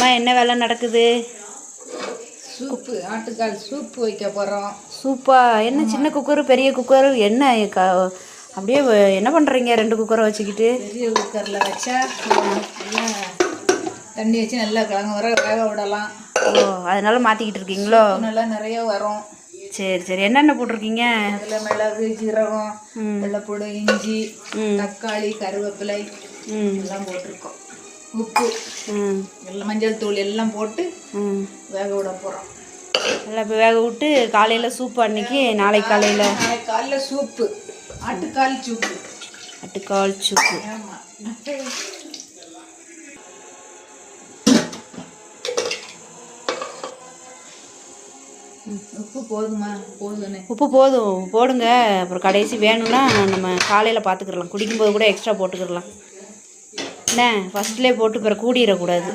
அம்மா என்ன வேலை நடக்குது? சூப்பு, ஆட்டுக்கால் சூப்பு வைக்க போகிறோம். சூப்பா? என்ன சின்ன குக்கரு பெரிய குக்கர் என்ன அப்படியே என்ன பண்ணுறீங்க? 2 குக்கரை வச்சுக்கிட்டு. பெரிய குக்கரில் வச்சா நல்லா தண்ணி வச்சு நல்லா கிழங்கு வர வேக விடலாம். ஓ, அதனால மாற்றிக்கிட்டு இருக்கீங்களோ? நல்லா நிறைய வரும். சரி சரி. என்னென்ன போட்டிருக்கீங்க? அதில் மிளகு, ஜீரகம், வெள்ளைப்பூடு, இஞ்சி, தக்காளி, கருவேப்பிலை எல்லாம் போட்டிருக்கோம். உப்பு, எல்லாம் மஞ்சள் தூள் எல்லாம் போட்டு வேக விட போகிறோம். நல்லா இப்போ வேக விட்டு காலையில் சூப்பு அன்னைக்கு நாளைக்கு காலையில் சூப்பு, ஆட்டுக்கால் சூப்பு. ஆட்டுக்கால் சூப்பு. உப்பு போதுமா? போதுன்னு உப்பு போதும் போடுங்க. அப்புறம் கடைசி வேணும்னா நம்ம காலையில் பார்த்துக்கிடலாம். குடிக்கும்போது கூட எக்ஸ்ட்ரா போட்டுக்கிடலாம். என்ன ஃபஸ்ட்லேயே போட்டு பிறகு கூடிடக்கூடாது.